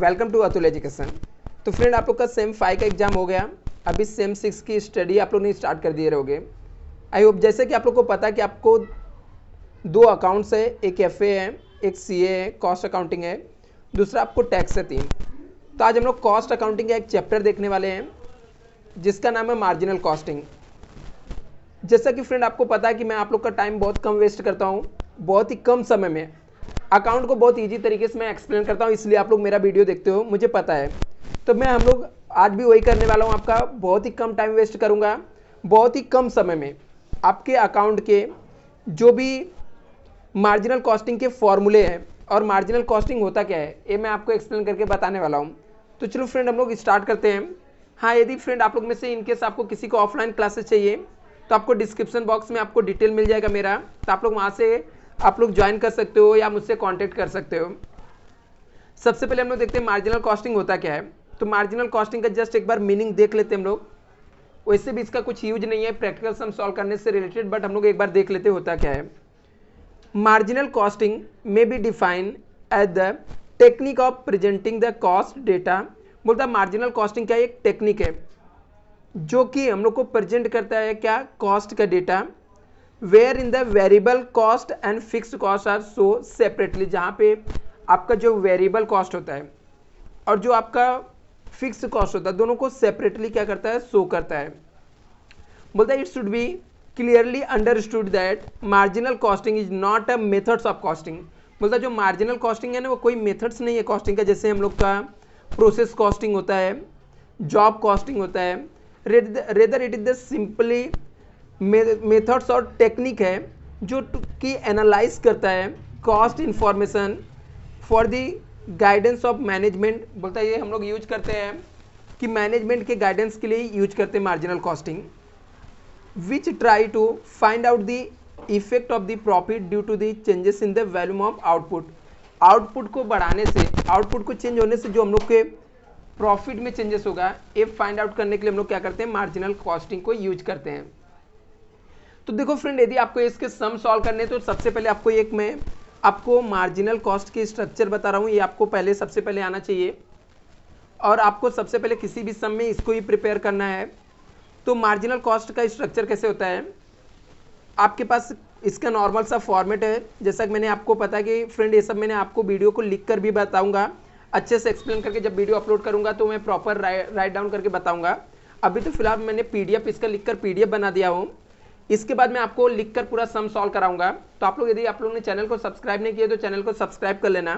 Welcome to Atul Education. तो friend आप लोग का सेम 5 का एग्जाम हो गया। अभी सेम 6 की स्टडी आप लोग ने स्टार्ट कर दिए रहोगे। आई होप जैसे कि आप लोग को पता है कि आपको 2 अकाउंट्स है, एक एफए है, एक सीए है, कॉस्ट अकाउंटिंग है, दूसरा आपको टैक्स है 3। तो आज हम लोग कॉस्ट अकाउंटिंग का एक चैप्टर देखने वाले हैं जिसका नाम है मार्जिनल कॉस्टिंग। जैसा कि फ्रेंड आपको पता है कि मैं आप लोग का टाइम बहुत कम वेस्ट करता हूँ, बहुत ही कम समय में अकाउंट को बहुत इजी तरीके से मैं एक्सप्लेन करता हूँ, इसलिए आप लोग मेरा वीडियो देखते हो, मुझे पता है। तो मैं हम लोग आज भी वही करने वाला हूँ, आपका बहुत ही कम टाइम वेस्ट करूँगा, बहुत ही कम समय में आपके अकाउंट के जो भी मार्जिनल कॉस्टिंग के फॉर्मूले हैं और मार्जिनल कॉस्टिंग होता क्या है ये मैं आपको एक्सप्लेन करके बताने वाला हूँ। तो चलो फ्रेंड हम लोग स्टार्ट करते हैं। हाँ, यदि फ्रेंड आप लोग में से इनकेस आपको किसी को ऑफलाइन क्लासेस चाहिए तो आपको डिस्क्रिप्शन बॉक्स में आपको डिटेल मिल जाएगा मेरा, तो आप लोग वहाँ से आप लोग ज्वाइन कर सकते हो या मुझसे कांटेक्ट कर सकते हो। सबसे पहले हम लोग देखते हैं मार्जिनल कॉस्टिंग होता क्या है। तो मार्जिनल कॉस्टिंग का जस्ट एक बार मीनिंग देख लेते हैं हम लोग। वैसे भी इसका कुछ यूज नहीं है प्रैक्टिकल सम सॉल्व करने से रिलेटेड, बट हम लोग एक बार देख लेते होता क्या है। मार्जिनल कॉस्टिंग में be defined as the technique of presenting the cost data. बोलता मार्जिनल कॉस्टिंग क्या एक टेक्निक है जो कि हम लोग को प्रेजेंट करता है क्या, कॉस्ट का data, where in the variable cost and fixed cost are so separately. जहाँ पे आपका जो वेरिएबल कॉस्ट होता है और जो आपका फिक्स्ड कॉस्ट होता है दोनों को सेपरेटली क्या करता है, शो करता है। बोलता है it should be clearly understood that marginal costing is not a methods of costing. बोलता है जो मार्जिनल कॉस्टिंग है ना वो कोई मेथड्स नहीं है कॉस्टिंग का, जैसे हम लोग का प्रोसेस कॉस्टिंग होता है, जॉब कॉस्टिंग होता है। Rather it is the simply methods और टेक्निक है जो कि एनालाइज करता है cost information for the guidance of management. बोलता है ये हम लोग यूज करते हैं कि मैनेजमेंट के गाइडेंस के लिए यूज करते हैं marginal costing, which try to find out the effect of the profit due to the changes in the volume of output. Output को बढ़ाने से, आउटपुट को चेंज होने से जो हम लोग के प्रॉफिट में चेंजेस होगा, ये फाइंड आउट करने के लिए हम लोग क्या करते हैं, मार्जिनल कॉस्टिंग को यूज करते हैं। तो देखो फ्रेंड यदि आपको इसके सम सॉल्व करने तो सबसे पहले आपको एक मैं आपको मार्जिनल कॉस्ट की स्ट्रक्चर बता रहा हूँ, ये आपको पहले सबसे पहले आना चाहिए और आपको सबसे पहले किसी भी सम में इसको ही प्रिपेयर करना है। तो मार्जिनल कॉस्ट का स्ट्रक्चर कैसे होता है, आपके पास इसका नॉर्मल सा फॉर्मेट है। जैसा कि मैंने आपको पता है कि फ्रेंड ये सब मैंने आपको वीडियो को लिख कर भी बताऊँगा, अच्छे से एक्सप्लेन करके जब वीडियो अपलोड करूँगा तो मैं प्रॉपर राइट डाउन करके बताऊँगा। अभी तो फिलहाल मैंने PDF इसका लिख कर PDF बना दिया हूँ, इसके बाद मैं आपको लिखकर पूरा सम सॉल्व कराऊंगा। तो आप लोग यदि आप लोगों ने चैनल को सब्सक्राइब नहीं किया तो चैनल को सब्सक्राइब कर लेना।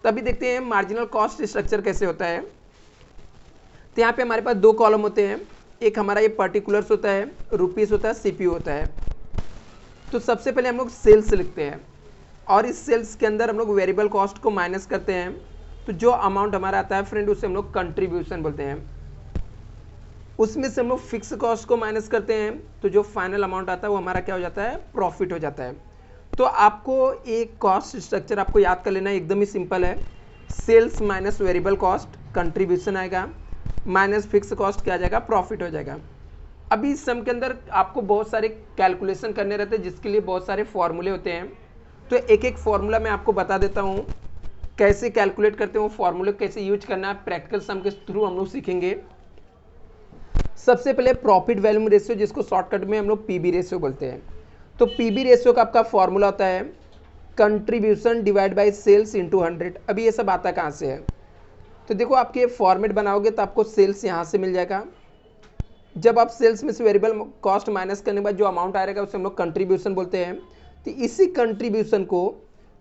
तभी देखते हैं मार्जिनल कॉस्ट स्ट्रक्चर कैसे होता है। तो यहाँ पे हमारे पास 2 कॉलम होते हैं, एक हमारा ये पर्टिकुलर्स होता है, रुपीस होता है, CPU होता है। तो सबसे पहले हम लोग सेल्स लिखते हैं और इस सेल्स के अंदर हम लोग वेरिएबल कॉस्ट को माइनस करते हैं। तो जो अमाउंट हमारा आता है फ्रेंड उसे हम लोग कंट्रीब्यूशन बोलते हैं। उसमें से हम लोग फिक्स कॉस्ट को माइनस करते हैं, तो जो फाइनल अमाउंट आता है वो हमारा क्या हो जाता है, प्रॉफिट हो जाता है। तो आपको एक कॉस्ट स्ट्रक्चर आपको याद कर लेना है, एकदम ही सिंपल है। Sales minus variable cost contribution आएगा, माइनस फिक्स कॉस्ट क्या आ जाएगा, प्रॉफिट हो जाएगा। अभी इस सम के अंदर आपको बहुत सारे कैलकुलेशन करने रहते हैं जिसके लिए बहुत सारे फॉर्मूले होते हैं। तो एक एक फॉर्मूला मैं आपको बता देता हूँ कैसे कैलकुलेट करते हैं, वो फॉर्मूले कैसे यूज करना है, प्रैक्टिकल सम के थ्रू हम लोग सीखेंगे। सबसे पहले प्रॉफिट वॉल्यूम रेशियो, जिसको शॉर्टकट में हम लोग PV रेशियो बोलते हैं। तो PV रेशियो का आपका फॉर्मूला होता है contribution divide by sales into 100। अभी ये सब आता कहाँ से है, तो देखो आपके फॉर्मेट बनाओगे तो आपको सेल्स यहाँ से मिल जाएगा। जब आप सेल्स में से वेरिएबल कॉस्ट माइनस करने के बाद जो अमाउंट आएगा उसे हम लोग कंट्रीब्यूशन बोलते हैं। तो इसी कंट्रीब्यूशन को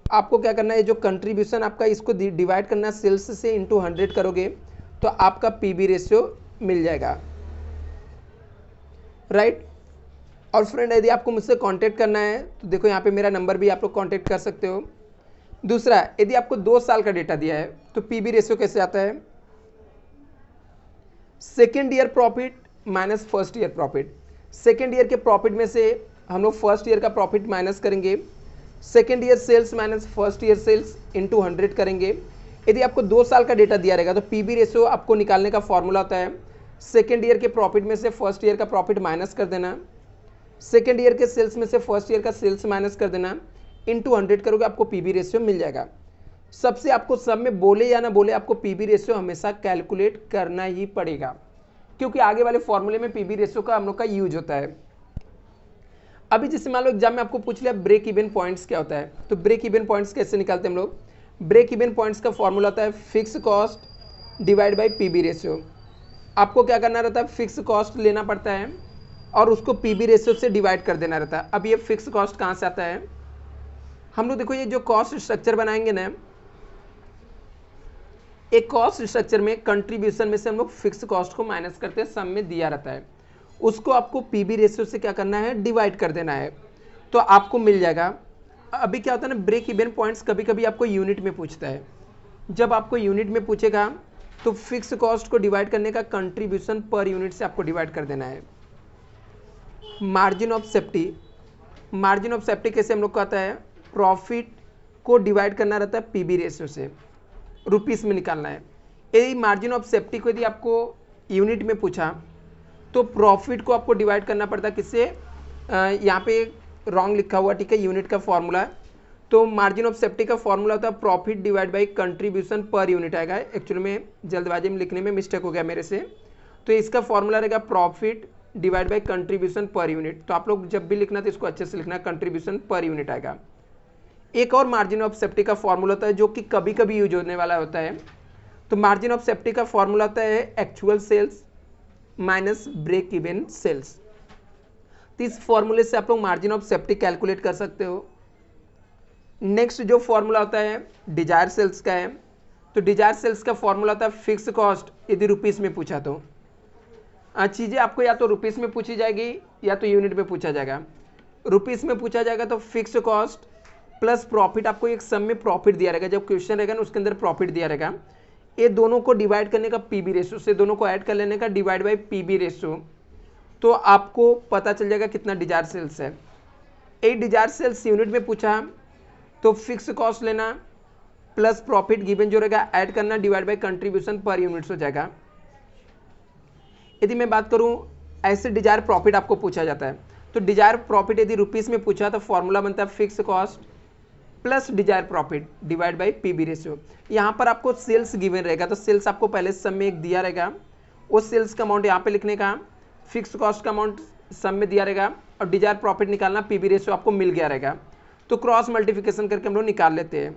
आपको क्या करना है, जो कंट्रीब्यूशन आपका इसको डिवाइड करना है सेल्स से इंटू 100 करोगे तो आपका PV रेशियो मिल जाएगा, राइट। और फ्रेंड यदि आपको मुझसे कांटेक्ट करना है तो देखो यहाँ पे मेरा नंबर भी आप लोग कांटेक्ट कर सकते हो। दूसरा, यदि आपको 2 साल का डेटा दिया है तो PV रेशियो कैसे आता है, second year profit minus first year profit. Second year के प्रॉफिट में से हम लोग फर्स्ट ईयर का प्रॉफिट माइनस करेंगे, second year sales minus first year sales into 100 करेंगे। यदि आपको 2 साल का डेटा दिया रहेगा तो PV रेशियो आपको निकालने का फॉर्मूला होता है सेकेंड ईयर के प्रॉफिट में से फर्स्ट ईयर का प्रॉफिट माइनस कर देना, सेकेंड ईयर के सेल्स में से फर्स्ट ईयर का सेल्स माइनस कर देना, इंटू 100 करोगे आपको PV रेशियो मिल जाएगा। सबसे आपको सब में बोले या ना बोले आपको पीबी रेशियो हमेशा कैलकुलेट करना ही पड़ेगा, क्योंकि आगे वाले फॉर्मूले में पीबी रेशियो का हम लोग का यूज होता है। अभी जैसे मान लो एग्जाम में आपको पूछ लिया ब्रेक इवन पॉइंट्स क्या होता है, तो ब्रेक इवन पॉइंट्स कैसे निकालते हैं हम लोग। ब्रेक इवन पॉइंट्स का फॉर्मूला होता है fix cost divide by PV ratio. आपको क्या करना रहता है, फिक्स कॉस्ट लेना पड़ता है और उसको पीबी रेशियो से डिवाइड कर देना रहता है। अब ये फिक्स कॉस्ट कहाँ से आता है, हम लोग देखो ये जो कॉस्ट स्ट्रक्चर बनाएंगे ना, एक कॉस्ट स्ट्रक्चर में कंट्रीब्यूशन में से हम लोग फिक्स कॉस्ट को माइनस करते हैं, सम में दिया रहता है, उसको आपको पीबी रेशियो से क्या करना है, डिवाइड कर देना है, तो आपको मिल जाएगा। अभी क्या होता है ना, ब्रेक इवन पॉइंट्स कभी कभी आपको यूनिट में पूछता है। जब आपको यूनिट में पूछेगा तो फिक्स कॉस्ट को डिवाइड करने का कंट्रीब्यूशन पर यूनिट से आपको डिवाइड कर देना है। Margin of safety, margin of safety कैसे हम लोग को आता है, प्रॉफिट को डिवाइड करना रहता है पीबी रेशियो से, रुपीस में निकालना है। यदि मार्जिन ऑफ सेफ्टी को यदि आपको यूनिट में पूछा तो प्रॉफिट को आपको डिवाइड करना पड़ता है किससे, यहाँ पे रॉन्ग लिखा हुआ, ठीक है, यूनिट का फॉर्मूला। तो मार्जिन ऑफ सेफ्टी का फॉर्मूला होता है profit divide by contribution per unit आएगा। एक्चुअली में जल्दबाजी में लिखने में मिस्टेक हो गया मेरे से, तो इसका फॉर्मूला रहेगा profit divide by contribution per unit. तो आप लोग जब भी लिखना तो इसको अच्छे से लिखना, कंट्रीब्यूशन पर यूनिट आएगा। एक और मार्जिन ऑफ सेफ्टी का फॉर्मूला होता है जो कि कभी कभी यूज होने वाला होता है, तो मार्जिन ऑफ सेफ्टी का फॉर्मूला होता है actual sales minus break even sales. तो इस फॉर्मूले से आप लोग मार्जिन ऑफ सेफ्टी कैलकुलेट कर सकते हो। नेक्स्ट जो फॉर्मूला होता है डिजायर सेल्स का है, तो डिजायर सेल्स का फॉर्मूला होता है फिक्स कॉस्ट, यदि रुपीस में पूछा तो चीज़ें आपको या तो रुपीस में पूछी जाएगी या तो यूनिट में पूछा जाएगा। रुपीस में पूछा जाएगा तो फिक्स कॉस्ट प्लस प्रॉफिट, आपको एक सम में प्रॉफिट दिया रहेगा, जब क्वेश्चन रहेगा ना उसके अंदर प्रॉफिट दिया रहेगा, ये दोनों को डिवाइड करने का पीबी रेशियो से, दोनों को ऐड कर लेने का डिवाइड बाई पीबी रेशियो, तो आपको पता चल जाएगा कितना डिजायर सेल्स है। एक डिजायर सेल्स यूनिट में पूछा तो फिक्स कॉस्ट लेना प्लस प्रॉफिट गिवन जो रहेगा ऐड करना डिवाइड बाई कंट्रीब्यूशन पर यूनिट्स हो जाएगा। यदि मैं बात करूं ऐसे डिजायर प्रॉफिट आपको पूछा जाता है, तो डिजायर प्रॉफिट यदि रुपीस में पूछा तो फॉर्मूला बनता है fix cost plus desire profit divide by PV ratio. यहाँ पर आपको सेल्स गिवन रहेगा, तो सेल्स आपको पहले सम में एक दिया रहेगा, वो सेल्स का अमाउंट यहाँ पे लिखने का, फिक्स कॉस्ट का अमाउंट सम में दिया रहेगा और डिजायर प्रॉफिट निकालना, पीबी रेशियो आपको मिल गया रहेगा, तो क्रॉस मल्टीप्लिकेशन करके हम लोग निकाल लेते हैं।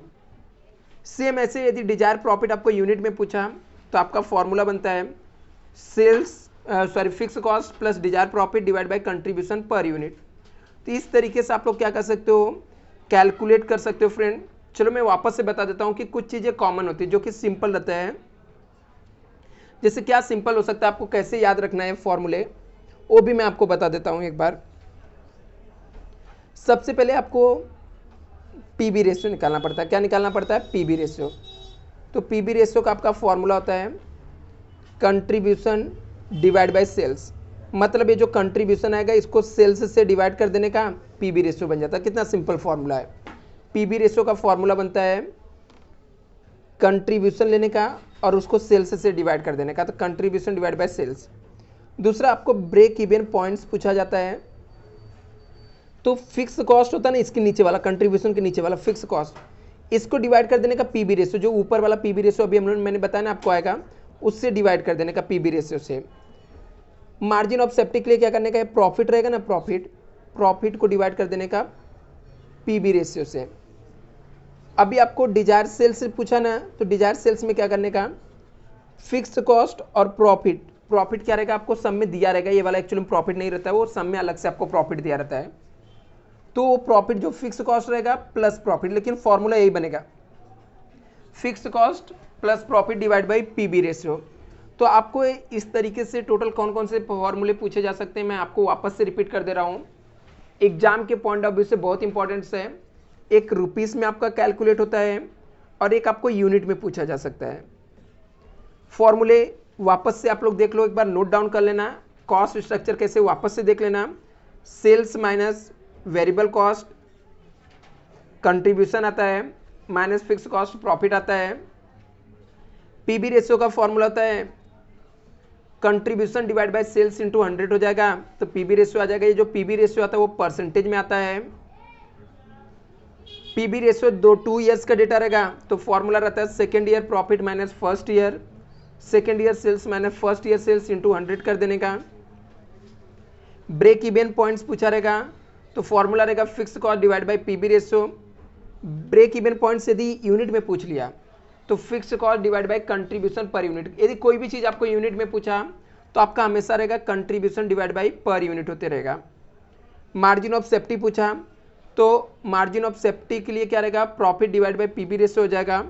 सेम ऐसे यदि डिजायर प्रॉफिट आपको यूनिट में पूछा तो आपका फॉर्मूला बनता है fix cost plus desire profit divide by contribution per unit. तो इस तरीके से आप लोग क्या कर सकते हो, कैलकुलेट कर सकते हो फ्रेंड। चलो मैं वापस से बता देता हूँ कि कुछ चीज़ें कॉमन होती है जो कि सिंपल रहता है। जैसे क्या सिंपल हो सकता है, आपको कैसे याद रखना है फॉर्मूले, वो भी मैं आपको बता देता हूँ एक बार। सबसे पहले आपको पीबी रेशियो निकालना पड़ता है। क्या निकालना पड़ता है, पीबी रेशियो। तो पीबी रेशियो का आपका फॉर्मूला होता है कंट्रीब्यूशन डिवाइड बाय सेल्स, मतलब ये जो कंट्रीब्यूशन आएगा इसको सेल्स से डिवाइड कर देने का पीबी रेशियो बन जाता है। कितना सिंपल फॉर्मूला है। पीबी रेशियो का फॉर्मूला बनता है कंट्रीब्यूशन लेने का और उसको सेल्स से डिवाइड कर देने का, तो कंट्रीब्यूशन डिवाइड बाय सेल्स। दूसरा आपको ब्रेक इवन पॉइंट्स पूछा जाता है, तो फिक्स कॉस्ट होता है ना इसके नीचे वाला, कंट्रीब्यूशन के नीचे वाला फिक्स कॉस्ट, इसको डिवाइड कर देने का पीबी रेशियो, जो ऊपर वाला पीबी रेशियो अभी मैंने बताया ना आपको आएगा, उससे डिवाइड कर देने का पीबी रेशियो से। मार्जिन ऑफ सेफ्टी के लिए क्या करने का है, प्रॉफिट रहेगा ना, प्रॉफिट को डिवाइड कर देने का पीबी रेशियो से। अभी आपको डिजायर सेल्स से पूछा ना, तो डिजायर सेल्स में क्या करने का, फिक्स कॉस्ट और प्रॉफिट क्या रहेगा, आपको सम में दिया रहेगा, ये वाला एक्चुअली में प्रॉफिट नहीं रहता है, वो सम में अलग से आपको प्रॉफिट दिया रहता है। तो वो प्रॉफिट जो फिक्स कॉस्ट रहेगा प्लस प्रॉफिट, लेकिन फॉर्मूला यही बनेगा fix cost plus profit divide by PV ratio. तो आपको इस तरीके से टोटल कौन कौन से फॉर्मूले पूछे जा सकते हैं, मैं आपको वापस से रिपीट कर दे रहा हूँ, एग्जाम के पॉइंट ऑफ व्यू से बहुत इंपॉर्टेंट है। एक रुपीस में आपका कैलकुलेट होता है और एक आपको यूनिट में पूछा जा सकता है। फॉर्मूले वापस से आप लोग देख लो, एक बार नोट डाउन कर लेना, कॉस्ट स्ट्रक्चर कैसे वापस से देख लेना, sales minus variable cost contribution आता है, माइनस फिक्स कॉस्ट प्रॉफिट आता है। पीबी रेशियो का फॉर्मूला होता है contribution divide by sales into 100 हो जाएगा, तो पीबी रेशियो आ जाएगा। ये जो पीबी रेशियो आता है वो परसेंटेज में आता है, पीबी रेशियो 2 ईयर्स का डेटा रहेगा तो फॉर्मूला रहता है second year profit minus first year, second year sales minus first year sales into 100 कर देने का। ब्रेक इवन पॉइंट्स पूछा रहेगा तो फॉर्मूला रहेगा fix cost divide by PV ratio. Break even points यदि यूनिट में पूछ लिया तो fix cost divide by contribution per unit. यदि कोई भी चीज़ आपको यूनिट में पूछा तो आपका हमेशा रहेगा contribution divide bye per unit होते रहेगा। मार्जिन ऑफ सेफ्टी पूछा तो मार्जिन ऑफ सेफ्टी के लिए क्या रहेगा profit divide by PV ratio हो जाएगा।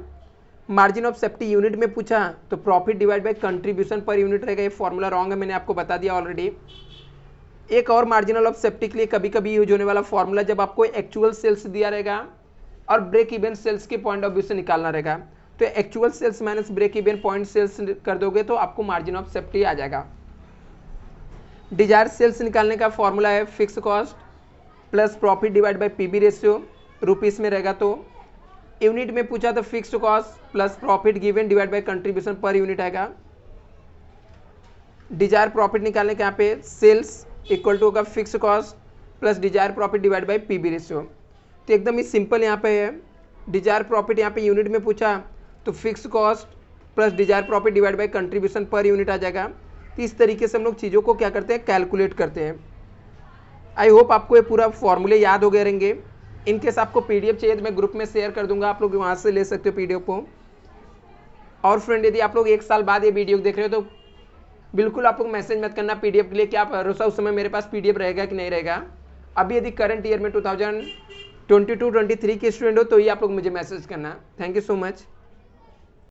मार्जिन ऑफ सेफ्टी यूनिट में पूछा तो profit divide by contribution per unit रहेगा। ये फॉर्मूला रॉन्ग है, मैंने आपको बता दिया ऑलरेडी। एक और मार्जिनल ऑफ सेफ्टी के लिए कभी कभी यूज होने वाला फॉर्मूला, जब आपको एक्चुअल सेल्स दिया रहेगा और ब्रेक इवन सेल्स के पॉइंट ऑफ व्यू से निकालना रहेगा तो actual sales minus break even point sales कर दोगे तो आपको मार्जिन ऑफ सेफ्टी आ जाएगा। डिजायर सेल्स निकालने का फॉर्मूला है fix cost plus profit divide by PV ratio, rupees में रहेगा तो यूनिट में पूछा तो fixed cost plus profit given divide by contribution per unit आएगा। डिजायर प्रॉफिट निकालने के यहाँ पे सेल्स इक्वल टू होगा fix cost plus desire profit divide by PV ratio. तो एकदम ही सिंपल यहाँ पे है। डिजायर प्रॉफिट यहाँ पे यूनिट में पूछा तो fix cost plus desire profit divide by contribution per unit आ जाएगा। तो इस तरीके से हम लोग चीज़ों को क्या करते हैं कैलकुलेट करते हैं। आई होप आपको ये पूरा फॉर्मूले याद हो गए रहेंगे। इनकेस आपको पीडीएफ चाहिए तो मैं ग्रुप में शेयर कर दूंगा, आप लोग वहाँ से ले सकते हो पीडीएफ को। और फ्रेंड यदि आप लोग 1 साल बाद ये वीडियो देख रहे हो तो बिल्कुल आप लोग मैसेज मत करना पीडीएफ के लिए, क्या भरोसा उस समय मेरे पास पीडीएफ रहेगा कि नहीं रहेगा। अभी यदि करंट ईयर में 2022-23 के स्टूडेंट हो तो ही आप लोग मुझे मैसेज करना। Thank you so much.